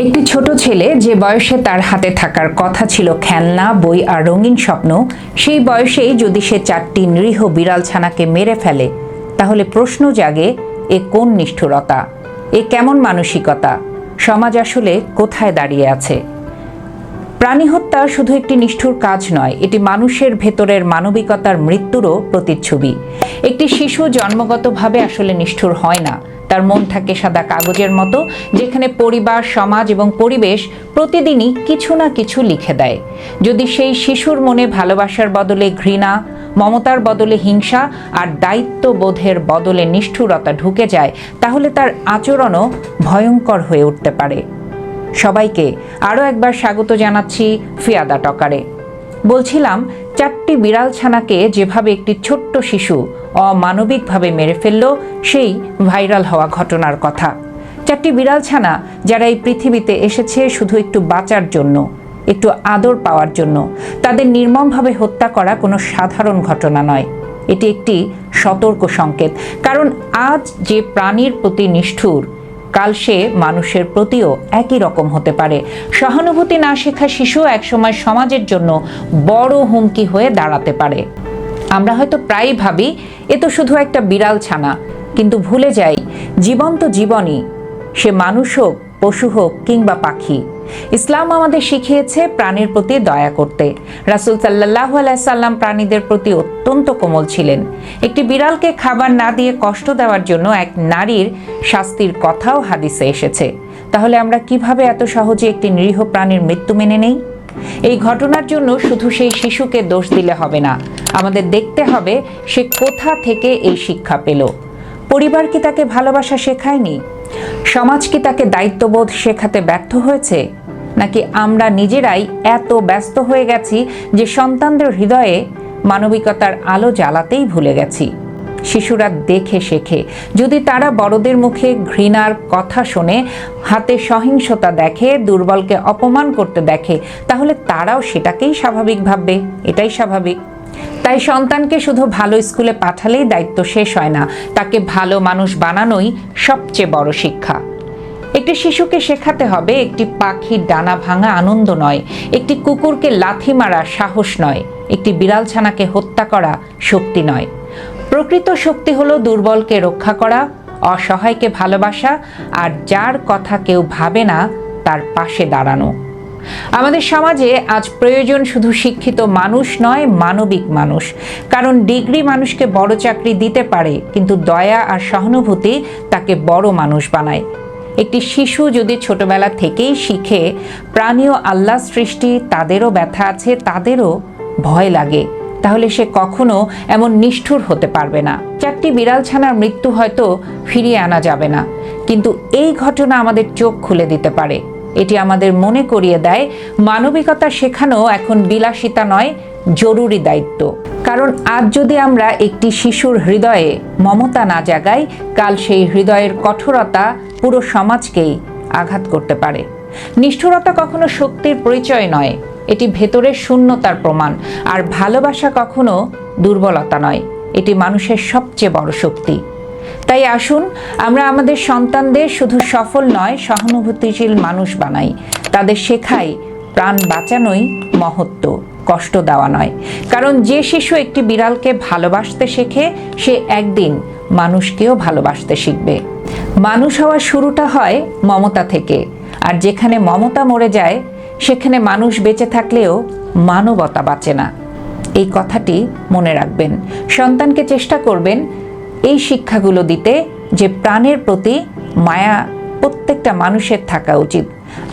একটি ছোট ছেলে যে বয়সে তার হাতে থাকার কথা ছিল খেলনা, বই আর রঙিন স্বপ্ন, সেই বয়সেই যদি সে 4টি নিরীহ বিড়াল ছানাকে মেরে ফেলে, তাহলে প্রশ্ন জাগে, এ কোন নিষ্ঠুরতা, এ কেমন মানসিকতা? সমাজ আসলে কোথায় দাঁড়িয়ে আছে? প্রাণী হত্যা শুধু একটি নিষ্ঠুর কাজ নয়, এটি মানুষের ভেতরের মানবিকতার মৃত্যুরও প্রতিচ্ছবি। একটি শিশু জন্মগতভাবে আসলে নিষ্ঠুর হয় না। তার মন থাকে সাদা কাগজের মতো, যেখানে পরিবার, সমাজ এবং পরিবেশ প্রতিদিনই কিছু না কিছু লিখে দেয়। যদি সেই শিশুর মনে ভালোবাসার বদলে ঘৃণা, মমতার বদলে হিংসা আর দায়িত্ববোধের বদলে নিষ্ঠুরতা ঢুকে যায়, তাহলে তার আচরণও ভয়ঙ্কর হয়ে উঠতে পারে। সবাইকে আরও একবার স্বাগত জানাচ্ছি ফিয়াদা টকারে। বলছিলাম, 4টি বিড়াল ছানাকে যেভাবে একটি ছোট্ট শিশু অমানবিকভাবে মেরে ফেলল, সেই ভাইরাল হওয়া ঘটনার কথা। 4টি বিড়াল ছানা যারা এই পৃথিবীতে এসেছে শুধু একটু বাঁচার জন্য, একটু আদর পাওয়ার জন্য, তাদের নির্মমভাবে হত্যা করা কোনো সাধারণ ঘটনা নয়। এটি একটি সতর্ক সংকেত, কারণ আজ যে প্রাণীর প্রতি নিষ্ঠুর, কাল সে মানুষের প্রতিও একই রকম হতে পারে। সহানুভূতি না শেখা শিশু একসময় সমাজের জন্য বড় হুমকি হয়ে দাঁড়াতে পারে। আমরা হয়তো প্রায়ই ভাবি, এ তো শুধু একটা বিড়াল ছানা, কিন্তু ভুলে যাই জীবন্ত জীবনই, সে মানুষ হোক, পশু হোক কিংবা পাখি। ইসলাম আমাদের শিখিয়েছে প্রাণীর প্রতি দয়া করতে। রাসূল সাল্লাল্লাহু আলাইহি সাল্লাম প্রাণীদের প্রতি অত্যন্ত কোমল ছিলেন। একটি বিড়ালকে খাবার না দিয়ে কষ্ট দেওয়ার জন্য এক নারীর শাস্তির কথাও হাদিসে এসেছে। তাহলে আমরা কিভাবে এত সহজে একটি নিরীহ প্রাণীর মৃত্যু মেনে নেই? এই ঘটনার জন্য শুধু সেই শিশুকে দোষ দিলে হবে না, আমাদের দেখতে হবে সে কোথা থেকে এই শিক্ষা পেল। পরিবার কি তাকে ভালোবাসা শেখায়নি? সমাজ কি তাকে দায়িত্ববোধ শেখাতে ব্যর্থ হয়েছে? নাকি আমরা নিজেরাই এত ব্যস্ত হয়ে গেছি যে সন্তানদের হৃদয়ে মানবিকতার আলো জ্বালাতেই ভুলে গেছি? শিশুরা দেখে শেখে। যদি তারা বড়দের মুখে ঘৃণার কথা শোনে, হাতে সহিংসতা দেখে, দুর্বলকে অপমান করতে দেখে, তাহলে তারাও সেটাকেই স্বাভাবিক ভাববে। এটাই স্বাভাবিক। তাই সন্তানকে শুধু ভালো স্কুলে পাঠালেই দায়িত্ব শেষ হয় না, তাকে ভালো মানুষ বানানোই সবচেয়ে বড় শিক্ষা। একটি শিশুকে শেখাতে হবে একটি পাখির ডানা ভাঙা আনন্দ নয়, একটি কুকুরকে লাথি মারা সাহস নয়, একটি বিড়াল ছানাকে হত্যা করা শক্তি নয়। প্রকৃত শক্তি হলো দুর্বলকে রক্ষা করা, অসহায়কে ভালোবাসা, আর যার কথা কেউ ভাবে না তার পাশে দাঁড়ানো। আমাদের সমাজে আজ প্রয়োজন শুধু শিক্ষিত মানুষ নয়, মানবিক মানুষ। কারণ ডিগ্রি মানুষকে বড় চাকরি দিতে পারে, কিন্তু দয়া আর সহানুভূতি তাকে বড় মানুষ বানায়। একটি শিশু যদি ছোটবেলা থেকেই শিখে প্রাণী ও আল্লাহ সৃষ্টি, তাদেরও ব্যথা আছে, তাদেরও ভয় লাগে, তাহলে সে কখনো এমন নিষ্ঠুর হতে পারবে না। 4টি বিড়াল ছানার মৃত্যু হয়তো ফিরিয়ে আনা যাবে না, কিন্তু এই ঘটনা আমাদের চোখ খুলে দিতে পারে। এটি আমাদের মনে করিয়ে দেয়, মানবিকতা শেখানো এখন বিলাসিতা নয়, জরুরি দায়িত্ব। কারণ আজ যদি আমরা একটি শিশুর হৃদয়ে মমতা না জাগাই, কাল সেই হৃদয়ের কঠোরতা পুরো সমাজকেই আঘাত করতে পারে। নিষ্ঠুরতা কখনো শক্তির পরিচয় নয়, এটি ভেতরের শূন্যতার প্রমাণ। আর ভালোবাসা কখনো দুর্বলতা নয়, এটি মানুষের সবচেয়ে বড় শক্তি। তাই আসুন আমরা আমাদের সন্তানদের শুধু সফল নয়, সহানুভূতিশীল মানুষ বানাই। তাদের শেখাই প্রাণ বাঁচানোই মহত্ব, কষ্ট দেওয়া নয়। কারণ যে শিশু একটি বিড়ালকে ভালোবাসতে শেখে, সে একদিন মানুষকেও ভালোবাসতে শিখবে। মানুষ হওয়ার শুরুটা হয় মমতা থেকে, আর যেখানে মমতা মরে যায়, সেখানে মানুষ বেঁচে থাকলেও মানবতা বাঁচে না। এই কথাটি মনে রাখবেন। সন্তানকে চেষ্টা করবেন এই শিক্ষাগুলো দিতে, যে প্রাণের প্রতি মায়া প্রত্যেকটা মানুষের থাকা উচিত।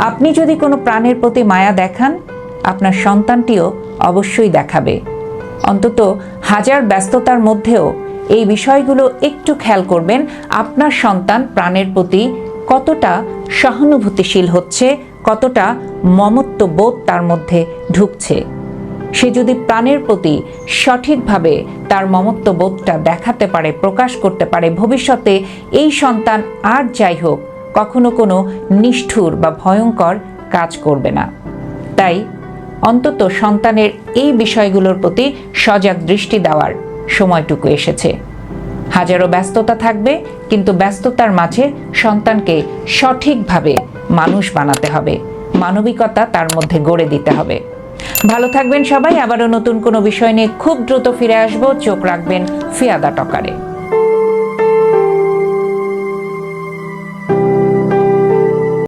আপনি যদি কোনো প্রাণের প্রতি মায়া দেখান, আপনার সন্তানটিও অবশ্যই দেখাবে। অন্তত হাজার ব্যস্ততার মধ্যেও এই বিষয়গুলো একটু খেয়াল করবেন, আপনার সন্তান প্রাণের প্রতি কতটা সহানুভূতিশীল হচ্ছে, কতটা মমত্ববোধ তার মধ্যে ঢুকছে। সে যদি প্রাণের প্রতি সঠিকভাবে তার মমত্ববোধটা দেখাতে পারে, প্রকাশ করতে পারে, ভবিষ্যতে এই সন্তান আর যাই হোক কখনো কোনো নিষ্ঠুর বা ভয়ঙ্কর কাজ করবে না। তাই অন্তত সন্তানের এই বিষয়গুলোর প্রতি সজাগ দৃষ্টি দেওয়ার সময়টুকু এসেছে। হাজারো ব্যস্ততা থাকবে, কিন্তু ব্যস্ততার মাঝে সন্তানকে সঠিকভাবে মানুষ বানাতে হবে, মানবিকতা তার মধ্যে গড়ে দিতে হবে। ভালো থাকবেন সবাই। আবারও নতুন কোনো বিষয় নিয়ে খুব দ্রুত ফিরে আসবো। চোখ রাখবেন ফিয়াদা টকারে।